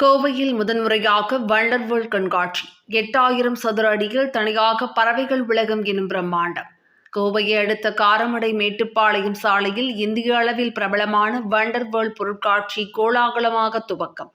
கோவையில் முதன்முறையாக wonder world கண்காட்சி 8000 சதுர அடியில் தனியாக பறவைகள் உலகம் எனும் பிரம்மாண்டம். கோவையை அடுத்த காரமடை மேட்டுப்பாளையம் சாலையில் இந்திய அளவில் பிரபலமான வண்டர் வேர்ல்ட் பொருட்காட்சி கோலாகலமாக துவக்கம்.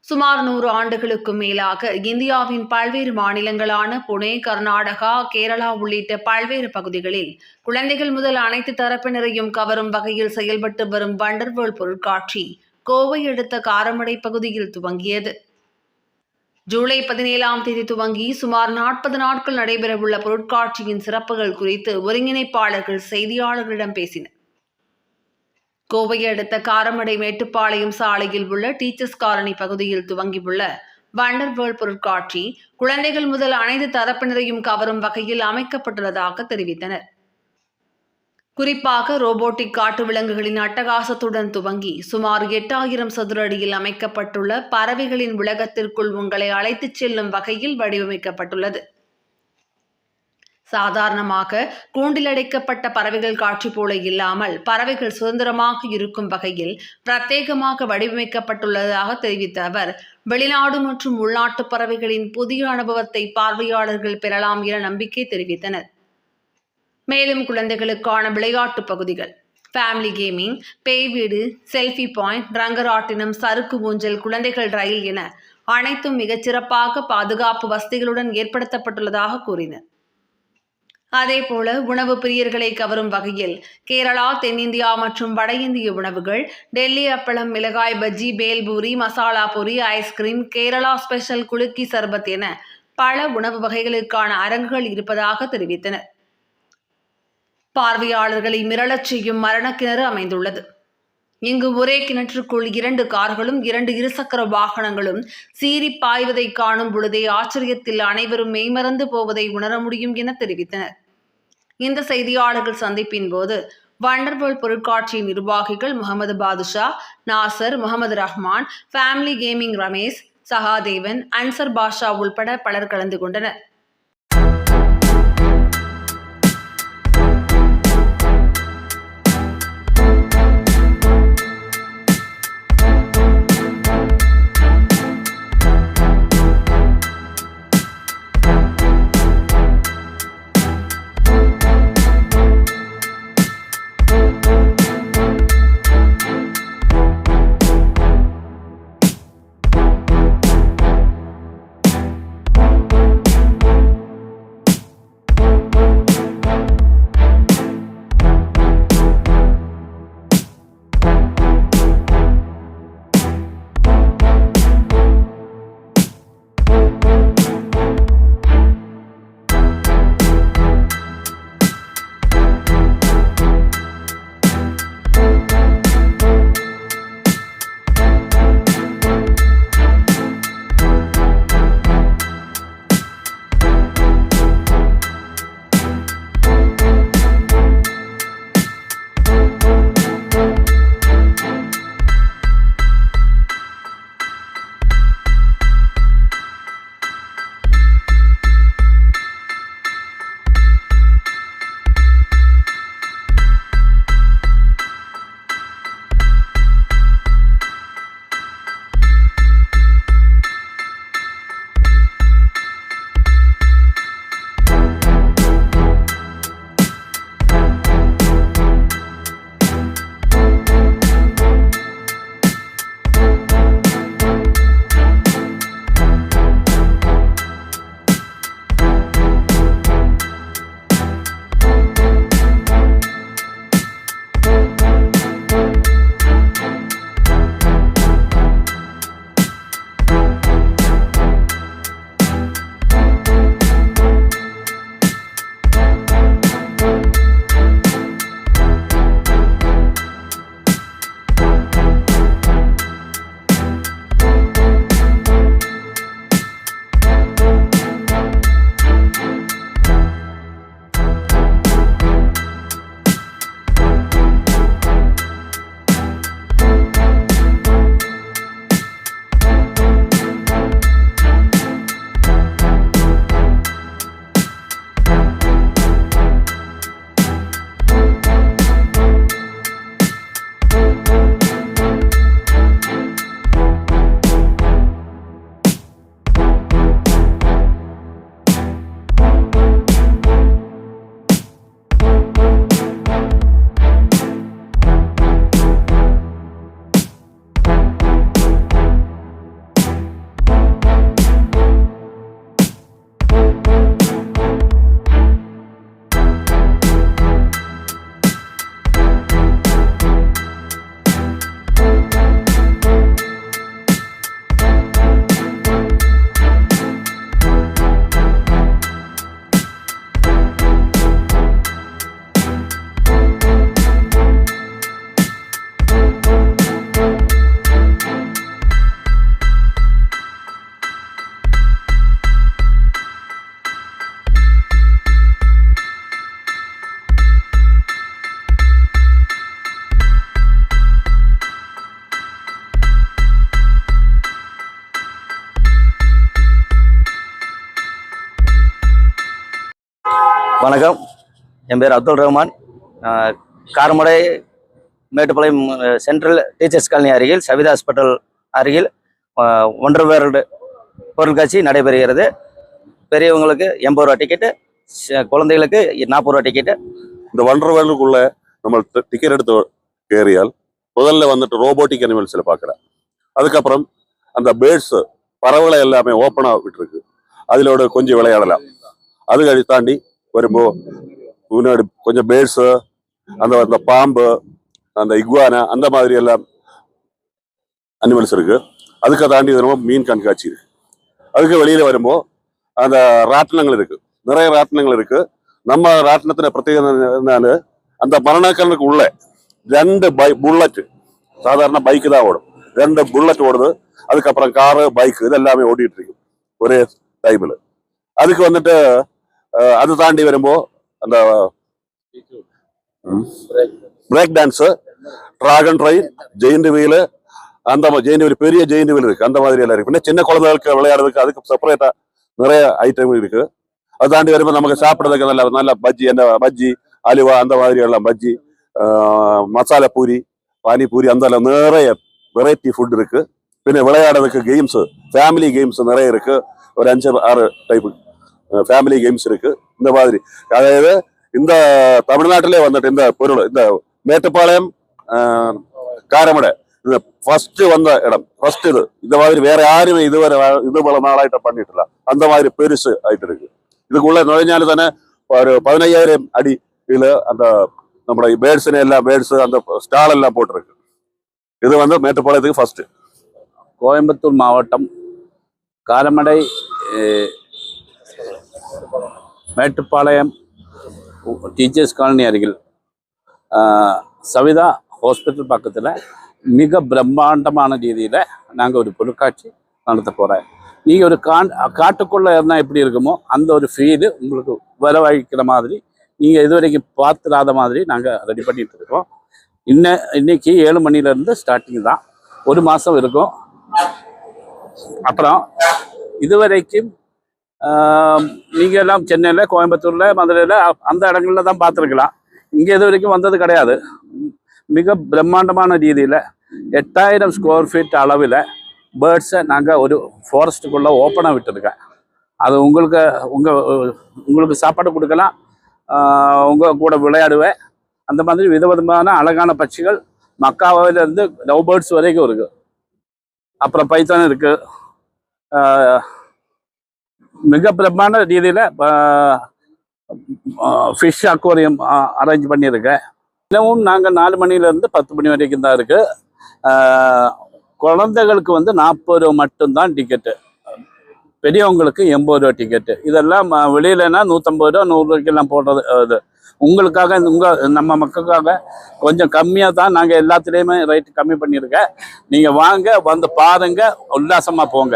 சுமார் 100 ஆண்டுகளுக்கும் மேலாக இந்தியாவின் பல்வேறு மாநிலங்களான புனே, கர்நாடகா, கேரளா உள்ளிட்ட பல்வேறு பகுதிகளில் குழந்தைகள் முதல் அனைத்து தரப்பினரையும் கவரும் வகையில் செயல்பட்டு வரும் வண்டர் வேர்ல்ட் பொருட்காட்சி கோவை அடுத்த காரமடை பகுதியில் துவங்கியது. ஜூலை 17ஆம் தேதி துவங்கி சுமார் 40 நாட்கள் நடைபெறவுள்ள பொருட்காட்சியின் சிறப்புகள் குறித்து ஒருங்கிணைப்பாளர்கள் செய்தியாளர்களிடம் பேசினர். கோவை அடுத்த காரமடை மேட்டுப்பாளையம் சாலையில் உள்ள டீச்சர்ஸ் காலனி பகுதியில் துவங்கியுள்ள வண்டர் வேர்ல்ட் பொருட்காட்சி குழந்தைகள் முதல் அனைத்து தரப்பினரையும் கவரும் வகையில் அமைக்கப்பட்டுள்ளதாக தெரிவித்தனர். குறிப்பாக ரோபோட்டிக் காட்டு விலங்குகளின் அட்டகாசத்துடன் துவங்கி சுமார் 8000 சதுர அடியில் அமைக்கப்பட்டுள்ள பறவைகளின் உலகத்திற்குள் உங்களை அழைத்துச் செல்லும் வகையில் வடிவமைக்கப்பட்டுள்ளது. சாதாரணமாக கூண்டில் அடைக்கப்பட்ட பறவைகள் காட்சி போல இல்லாமல் பறவைகள் சுதந்திரமாக இருக்கும் வகையில் பிரத்யேகமாக வடிவமைக்கப்பட்டுள்ளதாக தெரிவித்த அவர், வெளிநாடு மற்றும் உள்நாட்டு பறவைகளின் புதிய அனுபவத்தை பார்வையாளர்கள் பெறலாம் என நம்பிக்கை தெரிவித்தனர். மேலும் குழந்தைகளுக்கான விளையாட்டு பகுதிகள், ஃபேமிலி கேமிங், பேய் வீடு, செல்ஃபி பாயிண்ட், ரங்கராட்டினம், சறுக்கு ஊஞ்சல், குழந்தைகள் ரயில் என அனைத்தும் மிகச்சிறப்பாக பாதுகாப்பு வசதிகளுடன் ஏற்படுத்தப்பட்டுள்ளதாக கூறினர். அதேபோல உணவு பிரியர்களை கவரும் வகையில் கேரளா, தென்னிந்தியா மற்றும் வட இந்திய உணவுகள், டெல்லி அப்பளம், மிளகாய் பஜ்ஜி, பேல்பூரி, மசாலா பூரி, ஐஸ்கிரீம், கேரளா ஸ்பெஷல் குலுக்கி சர்பத் என பல உணவு வகைகளுக்கான அரங்குகள் இருப்பதாக தெரிவித்தனர். பார்வையாளர்களை மிரளச் செய்யும் மரணக்கிணறு அமைந்துள்ளது. இங்கு ஒரே கிணற்றுக்குள் 2 கார்களும் 2 இருசக்கர வாகனங்களும் சீறி பாய்வதை காணும் பொழுதே ஆச்சரியத்தில் அனைவரும் மெய்மறந்து போவதை உணர முடியும் என தெரிவித்தனர். இந்த செய்தியாளர்கள் சந்திப்பின் போது வண்டர் வேர்ல்ட் பொருட்காட்சியின் நிர்வாகிகள் முகமது பாதுஷா, நாசர், முகமது ரஹ்மான், ஃபேமிலி கேமிங் ரமேஷ், சகாதேவன், அன்சர் பாஷா உள்பட பலர் கலந்து கொண்டனர். வணக்கம். என் பேர் Abdul Rahman. Karamadai Mettupalayam central teachers colony அருகில் சவிதா ஹாஸ்பிட்டல் அருகில் ஒன்றரை வேர்ல்டு பொருட்காட்சி நடைபெறுகிறது. பெரியவங்களுக்கு 80 ரூபா டிக்கெட்டு, குழந்தைகளுக்கு 40 ரூபா டிக்கெட்டு. இந்த ஒன்றரை வேர்ல்டுக்குள்ள நம்ம டிக்கெட் எடுத்து ஏறியால் முதல்ல வந்துட்டு ரோபோட்டிக் அனிமல்ஸில் பார்க்குறேன். அதுக்கப்புறம் அந்த பேர்ட்ஸ் பறவைகளை எல்லாமே ஓப்பனாக விட்டுருக்கு, அதிலோட கொஞ்சம் விளையாடலாம். அது தாண்டி வரும்போது முன்னாடி கொஞ்சம் பேர்ட்ஸு, அந்த பாம்பு, அந்த இக்வானா, அந்த மாதிரி எல்லாம் அனிமல்ஸ் இருக்கு. அதுக்கு தாண்டி வரும்போது மீன் கண்காட்சி இருக்கு. அதுக்கு வெளியில வரும்போது அந்த ராட்டினங்கள் இருக்கு, நிறைய ராட்டினங்கள் இருக்கு. நம்ம ராட்டினத்துல பிரத்யேகம் என்னன்னு, அந்த மரணக்கண்ணுக்கு உள்ள 2 புல்லட், சாதாரண பைக்கு தான் ஓடும், 2 புல்லட் ஓடுது. அதுக்கப்புறம் காரு, பைக், இது எல்லாமே ஓடிட்டு இருக்கு ஒரே டைம்ல. அதுக்கு வந்துட்டு அது தாண்டி வரும்போது அந்த break dance, dragon train, giant wheel, அந்த ஜெயிண்ட் வீல், பெரிய ஜெயிண்ட் வீல் இருக்கு. அந்த மாதிரி எல்லாம் இருக்கு. பின்ன சின்ன குழந்தைகளுக்கு விளையாடுறதுக்கு அதுக்கு செப்பரேட்டா நிறைய ஐட்டம் இருக்கு. அது தாண்டி வரும்போது நமக்கு சாப்பிட்றதுக்கு நல்ல நல்ல பஜ்ஜி, அந்த பஜ்ஜி, அலுவா, அந்த மாதிரி எல்லாம் பஜ்ஜி, மசாலா பூரி, பானிபூரி, அந்த நிறைய வெரைட்டி ஃபுட் இருக்கு. பின்ன விளையாடுறதுக்கு கேம்ஸ், ஃபேமிலி கேம்ஸ் நிறைய இருக்கு. ஒரு 5-6 டைப் ஃபேமிலி கேம்ஸ் இருக்கு. இந்த மாதிரி அதாவது இந்த தமிழ்நாட்டிலே வந்துட்டு இந்த பொருள், இந்த மேட்டுப்பாளையம் காரமடை இது ஃபர்ஸ்ட் வந்த இடம், ஃபர்ஸ்ட் இது. இந்த மாதிரி வேற யாருமே இதுவரை இது போல நாளாயிட்ட பண்ணிட்டுல, அந்த மாதிரி பெருசு ஆயிட்டு இருக்கு. இதுக்குள்ள நுழைஞ்சாலும் தானே ஒரு 15,000 அடி இதுல அந்த நம்மளோட பேர்ட்ஸ்னு எல்லாம் பேர்ட்ஸ் அந்த ஸ்டால் எல்லாம் போட்டிருக்கு. இது வந்து மேட்டுப்பாளையத்துக்கு ஃபர்ஸ்ட். கோயம்புத்தூர் மாவட்டம் காரமடை மேட்டுப்பாளையம் டீச்சர்ஸ் காலனி அருகில் சவிதா ஹாஸ்பிட்டல் பக்கத்தில் மிக பிரம்மாண்டமான ரீதியில் நாங்கள் ஒரு பொருட்காட்சி நடத்த போகிறோம். நீங்கள் ஒரு காட்டுக்குள்ளே இருந்தால் எப்படி இருக்குமோ அந்த ஒரு ஃபீல் உங்களுக்கு வரவழைக்கிற மாதிரி, நீங்கள் இதுவரைக்கும் பார்த்துடாத மாதிரி நாங்கள் ரெடி பண்ணிட்டு இருக்கோம். இன்னைக்கு 7 மணிலேருந்து ஸ்டார்டிங் தான், 1 மாதம் இருக்கும். அப்புறம் இதுவரைக்கும் நீங்கள் எல்லாம் சென்னையில், கோயம்புத்தூரில், மதுரையில் அந்த இடங்களில் தான் பார்த்துருக்கலாம். இங்கே இது வரைக்கும் வந்தது கிடையாது. மிக பிரம்மாண்டமான ரீதியில் 8000 ஸ்கொயர் ஃபீட் அளவில் பேர்ட்ஸை நாங்கள் ஒரு ஃபாரஸ்ட்டுக்குள்ளே ஓப்பனாக விட்டுருக்கேன். அது உங்களுக்கு சாப்பாடு கொடுக்கலாம், உங்கள் கூட விளையாடுவேன். அந்த மாதிரி விதவிதமான அழகான பட்சிகள், மக்காவிலேருந்து லவ் பேர்ட்ஸ் வரைக்கும் இருக்குது. அப்புறம் பைத்தான் இருக்குது. மிக பிரம்மாண்ட ரீதியில் ஃபிஷ் அக்வாரியம் அரேஞ்ச் பண்ணியிருக்கேன். தினமும் நாங்கள் 4 மணிலேருந்து 10 மணி வரைக்கும் தான் இருக்குது. குழந்தைகளுக்கு வந்து 40 ரூபா மட்டும்தான் டிக்கெட்டு, பெரியவங்களுக்கு 80 ரூபா டிக்கெட்டு. இதெல்லாம் வெளியிலனா 150 ரூபா 100 ரூபாய்க்கெல்லாம் போடுறது. இது உங்களுக்காக, நம்ம மக்களுக்காக கொஞ்சம் கம்மியாக தான் நாங்கள் எல்லாத்துலேயுமே ரேட்டு கம்மி பண்ணியிருக்கேன். நீங்கள் வாங்க, வந்து பாருங்க, உல்லாசமாக போங்க.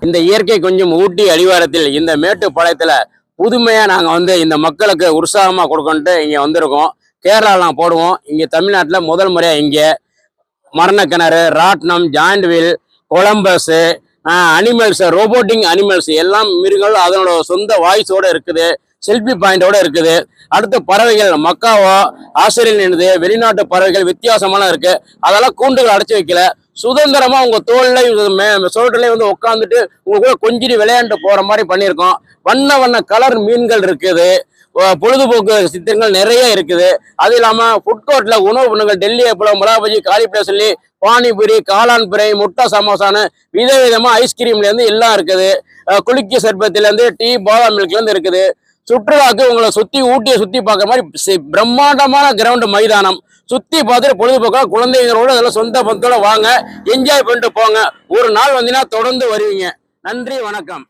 இந்த இயற்கை கொஞ்சம் ஊட்டி அடிவாரத்தில் இந்த மேட்டுப்பாளையத்தில் புதுமையாக நாங்கள் வந்து இந்த மக்களுக்கு உற்சாகமாக கொடுக்கணுன்ட்டு இங்கே வந்திருக்கோம். கேரளாலாம் போடுவோம். இங்கே தமிழ்நாட்டில் முதல் முறையாக இங்கே மரணக்கிணறு, ராட்னம், giant wheel, Columbus, animals, robotic animals, எல்லாம் மிருகங்கள் அதனோட சொந்த வாய்ஸோடு இருக்குது, செல்ஃபி பாயிண்டோட இருக்குது. அடுத்த பறவைகள் மக்காவோ, ஆஸ்திரேலியன், வெளிநாட்டு பறவைகள் வித்தியாசமான இருக்கு. அதெல்லாம் கூண்டுகள் அடைச்சி வைக்கல, சுதந்திரமா உங்க தோல்லையும் சோற்றுலையும் வந்து உட்காந்துட்டு உங்க கூட கொஞ்சிட்டு விளையாண்டு போற மாதிரி பண்ணியிருக்கோம். வண்ண வண்ண கலர் மீன்கள் இருக்குது, பொழுதுபோக்கு சித்திரங்கள் நிறைய இருக்குது. அது இல்லாம ஃபுட்கோர்ட்ல உணவு பண்ணுங்கள், டெல்லி அப்பளம், மிளகாபஜி, காலிஃப்ளவர் சொல்லி, பானிபூரி, காளான் பிரை, முட்டை சமோசான்னு விதவிதமா ஐஸ்கிரீம்ல இருந்து எல்லாம் இருக்குது. குளிக்க சர்பத்துல இருந்து டீ, பாதாம் மில்க்ல இருந்து இருக்குது. சுற்றுலாக்கு உங்களை ஊட்டியை சுத்தி பார்க்குற மாதிரி பிரம்மாண்டமான கிரவுண்ட் மைதானம், சுத்தி பார்த்துட்டு பொழுதுபோக்கா குழந்தைகளோட அதெல்லாம் சொந்த பந்தத்தோட வாங்க, என்ஜாய் பண்ணிட்டு போங்க. ஒரு நாள் வந்தீங்கன்னா தொடர்ந்து வருவீங்க. நன்றி, வணக்கம்.